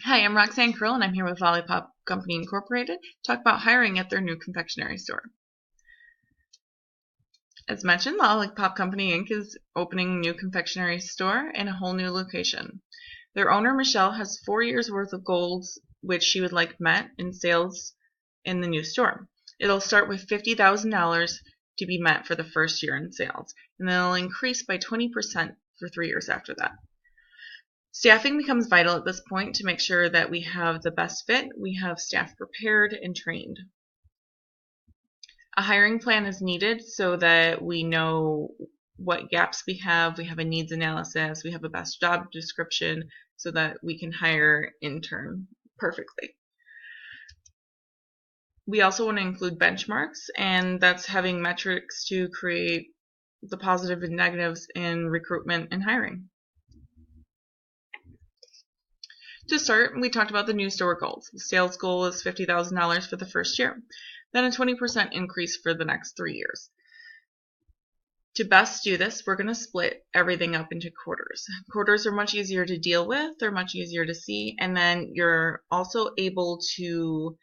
Hi, I'm Roxanne Krill, and I'm here with Lollipop Company Incorporated to talk about hiring at their new confectionery store. As mentioned, Lollipop Company Inc. is opening a new confectionery store in a whole new location. Their owner, Michelle, has 4 years worth of goals which she would like met in sales in the new store. It'll start with $50,000 to be met for the first year in sales, and then it'll increase by 20% for 3 years after that. Staffing becomes vital at this point to make sure that we have the best fit. We have staff prepared and trained. A hiring plan is needed so that we know what gaps we have a needs analysis, we have a best job description so that we can hire intern perfectly. We also want to include benchmarks, and that's having metrics to create the positive and negatives in recruitment and hiring. To start, we talked about the new store goals. The sales goal is $50,000 for the first year, then a 20% increase for the next 3 years. To best do this, we're going to split everything up into quarters. Quarters are much easier to deal with, they're much easier to see, and then you're also able to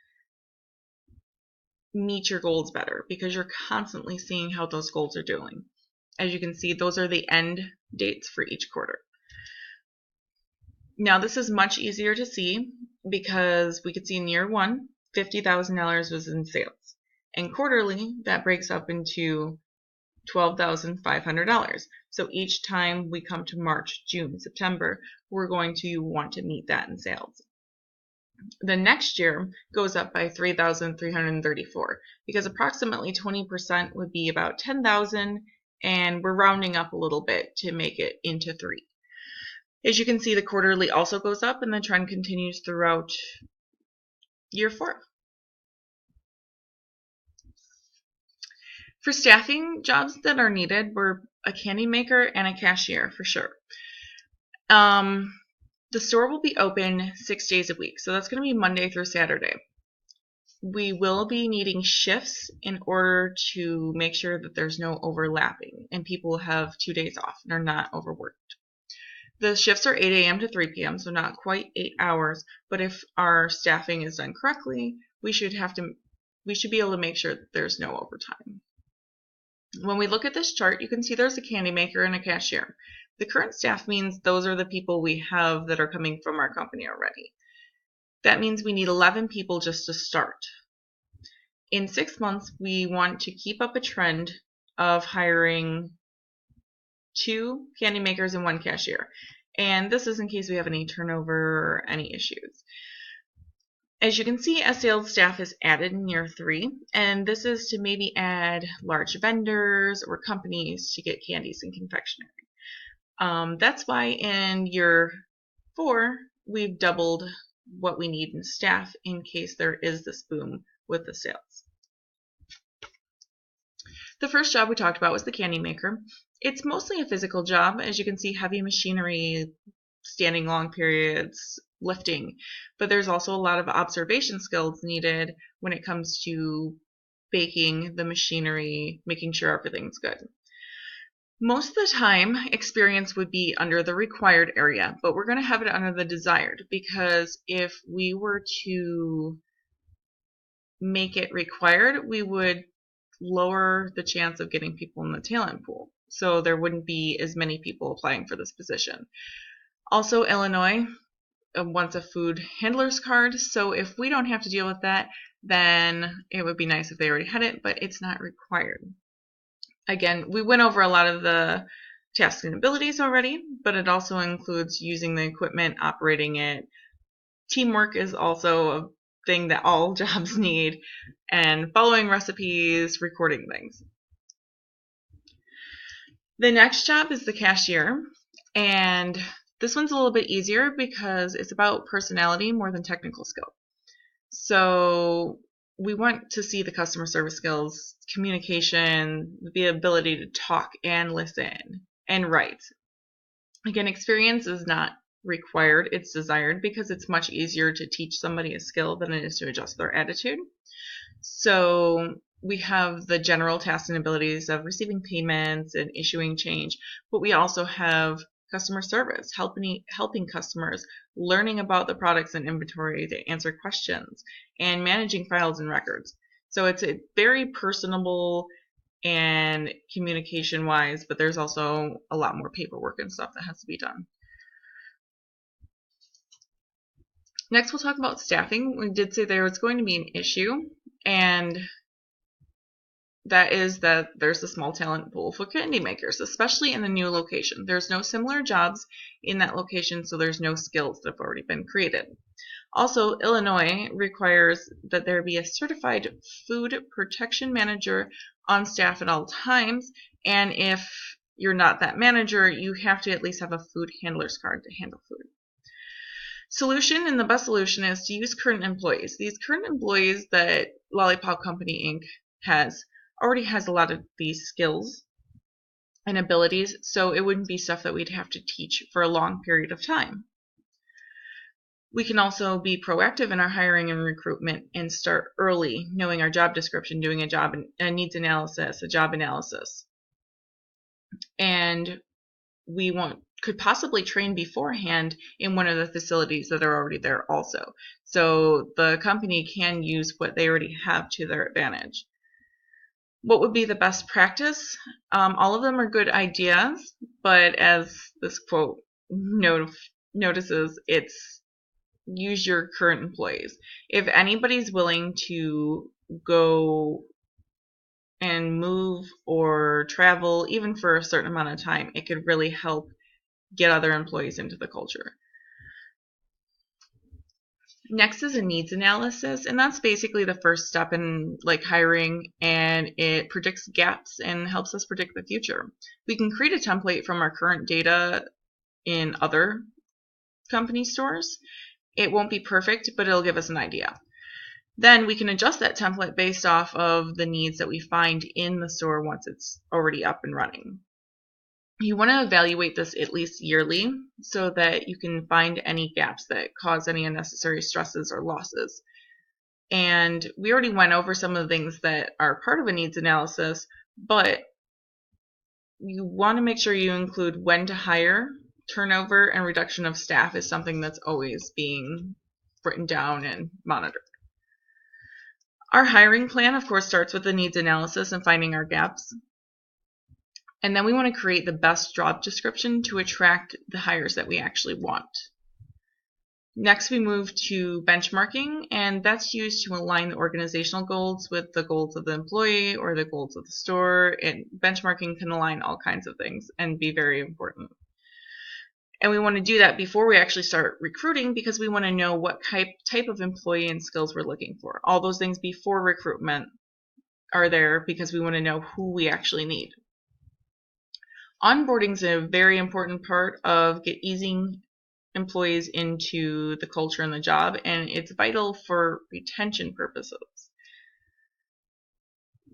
meet your goals better because you're constantly seeing how those goals are doing. As you can see, those are the end dates for each quarter. Now this is much easier to see because we could see in year 1, $50,000 was in sales. And quarterly, that breaks up into $12,500. So each time we come to March, June, September, we're going to want to meet that in sales. The next year goes up by $3,334 because approximately 20% would be about $10,000, and we're rounding up a little bit to make it into 3. As you can see, the quarterly also goes up, and the trend continues throughout year 4. For staffing jobs that are needed, we're a candy maker and a cashier for sure. The store will be open 6 days a week, so that's going to be Monday through Saturday. We will be needing shifts in order to make sure that there's no overlapping and people have 2 days off and are not overworked. The shifts are 8 a.m. to 3 p.m., so not quite 8 hours, but if our staffing is done correctly, we should be able to make sure that there's no overtime. When we look at this chart, you can see there's a candy maker and a cashier. The current staff means those are the people we have that are coming from our company already. That means we need 11 people just to start. In 6 months, we want to keep up a trend of hiring 2 candy makers and 1 cashier. And this is in case we have any turnover or any issues. As you can see, a sales staff is added in year 3, and this is to maybe add large vendors or companies to get candies and confectionery. That's why in year 4, we've doubled what we need in staff in case there is this boom with the sales. The first job we talked about was the candy maker. It's mostly a physical job. As you can see, heavy machinery, standing long periods, lifting. But there's also a lot of observation skills needed when it comes to baking the machinery, making sure everything's good. Most of the time, experience would be under the required area, but we're going to have it under the desired because if we were to make it required, we would lower the chance of getting people in the talent pool. So there wouldn't be as many people applying for this position. Also, Illinois wants a food handler's card, so if we don't have to deal with that, then it would be nice if they already had it, but it's not required. Again, we went over a lot of the tasks and abilities already, but it also includes using the equipment, operating it. Teamwork is also a thing that all jobs need, and following recipes, recording things. The next job is the cashier, and this one's a little bit easier because it's about personality more than technical skill. So we want to see the customer service skills, communication, the ability to talk and listen, and write. Again, experience is not required, it's desired because it's much easier to teach somebody a skill than it is to adjust their attitude. So we have the general tasks and abilities of receiving payments and issuing change, but we also have customer service, helping customers, learning about the products and inventory to answer questions, and managing files and records. So it's a very personable and communication wise, but there's also a lot more paperwork and stuff that has to be done. Next, we'll talk about staffing. We did say there was going to be an issue, and that is that there's a small talent pool for candy makers, especially in a new location. There's no similar jobs in that location, so there's no skills that have already been created. Also, Illinois requires that there be a certified food protection manager on staff at all times, and if you're not that manager, you have to at least have a food handler's card to handle food. Solution, and the best solution, is to use current employees. These current employees that Lollipop Company Inc. already has a lot of these skills and abilities, so it wouldn't be stuff that we'd have to teach for a long period of time. We can also be proactive in our hiring and recruitment and start early, knowing our job description, doing a needs analysis, a job analysis. And we could possibly train beforehand in one of the facilities that are already there also. So the company can use what they already have to their advantage. What would be the best practice? All of them are good ideas, but as this quote notices, it's use your current employees. If anybody's willing to go and move or travel, even for a certain amount of time, it could really help get other employees into the culture. Next is a needs analysis, and that's basically the first step in hiring, and it predicts gaps and helps us predict the future. We can create a template from our current data in other company stores. It won't be perfect, but it'll give us an idea. Then we can adjust that template based off of the needs that we find in the store once it's already up and running. You want to evaluate this at least yearly so that you can find any gaps that cause any unnecessary stresses or losses. And we already went over some of the things that are part of a needs analysis, but you want to make sure you include when to hire. Turnover and reduction of staff is something that's always being written down and monitored. Our hiring plan, of course, starts with the needs analysis and finding our gaps. And then we want to create the best job description to attract the hires that we actually want. Next, we move to benchmarking, and that's used to align the organizational goals with the goals of the employee or the goals of the store. And benchmarking can align all kinds of things and be very important. And we want to do that before we actually start recruiting, because we want to know what type of employee and skills we're looking for. All those things before recruitment are there because we want to know who we actually need. Onboarding is a very important part of easing employees into the culture and the job, and it's vital for retention purposes.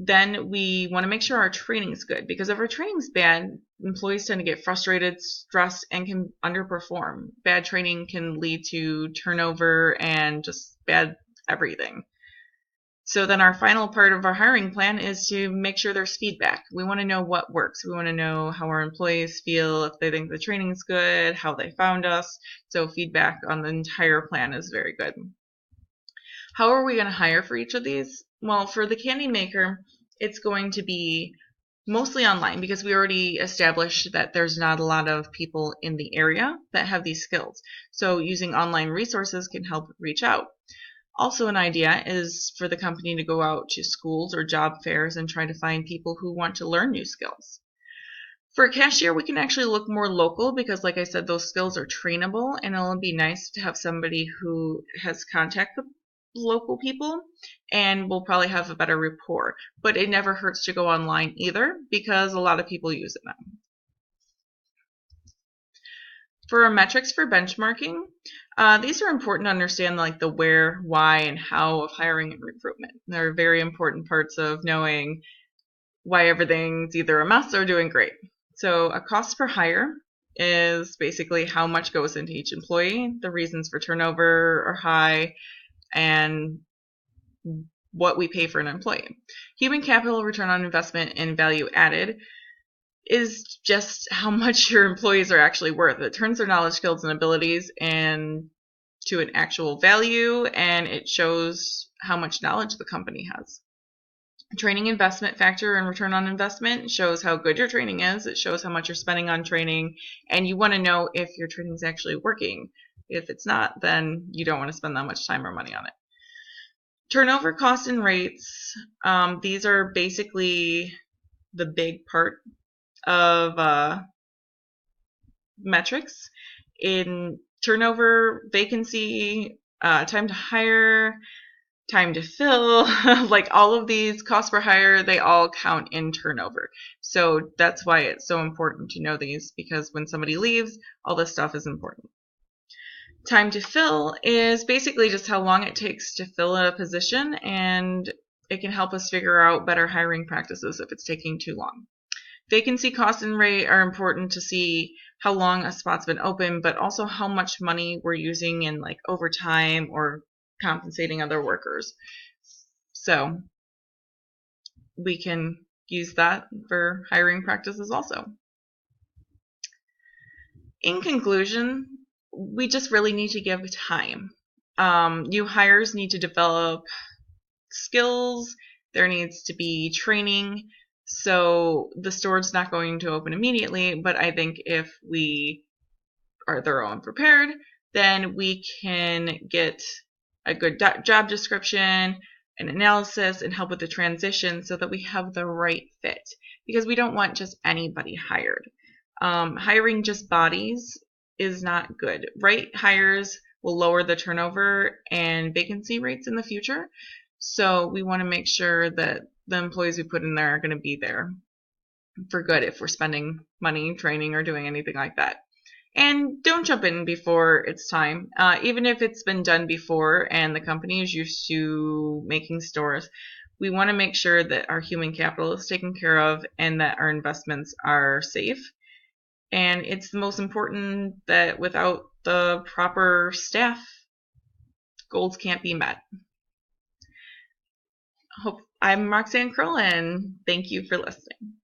Then we want to make sure our training is good, because if our training is bad, employees tend to get frustrated, stressed, and can underperform. Bad training can lead to turnover and just bad everything. So then our final part of our hiring plan is to make sure there's feedback. We want to know what works. We want to know how our employees feel, if they think the training is good, how they found us. So feedback on the entire plan is very good. How are we going to hire for each of these? Well, for the candy maker, it's going to be mostly online, because we already established that there's not a lot of people in the area that have these skills. So using online resources can help reach out. Also, an idea is for the company to go out to schools or job fairs and try to find people who want to learn new skills. For a cashier, we can actually look more local because, like I said, those skills are trainable, and it'll be nice to have somebody who has contact with local people and will probably have a better rapport. But it never hurts to go online either, because a lot of people use it now. For our metrics for benchmarking, these are important to understand, like the where, why, and how of hiring and recruitment. They're very important parts of knowing why everything's either a mess or doing great. So a cost per hire is basically how much goes into each employee. The reasons for turnover are high, and what we pay for an employee. Human capital return on investment and value added is just how much your employees are actually worth. It turns their knowledge, skills, and abilities and to an actual value, and it shows how much knowledge the company has. Training investment factor and return on investment shows how good your training is. It shows how much you're spending on training, and you want to know if your training is actually working. If it's not, then you don't want to spend that much time or money on it. Turnover costs and rates. These are basically the big part of metrics. In turnover, vacancy, time to hire, time to fill, like all of these costs per hire, they all count in turnover. So that's why it's so important to know these, because when somebody leaves, all this stuff is important. Time to fill is basically just how long it takes to fill a position, and it can help us figure out better hiring practices if it's taking too long. Vacancy cost and rate are important to see how long a spot's been open, but also how much money we're using in like overtime or compensating other workers. So we can use that for hiring practices also. In conclusion, we just really need to give time. New hires need to develop skills. There needs to be training. So the store's not going to open immediately, but I think if we are thorough and prepared, then we can get a good job description, an analysis, and help with the transition so that we have the right fit. Because we don't want just anybody hired. Hiring just bodies is not good. Right hires will lower the turnover and vacancy rates in the future. So we want to make sure that the employees we put in there are going to be there for good if we're spending money training or doing anything like that. And don't jump in before it's time. Even if it's been done before and the company is used to making stores, we want to make sure that our human capital is taken care of and that our investments are safe. And it's the most important that without the proper staff, goals can't be met. I'm Roxanne Crowell, and thank you for listening.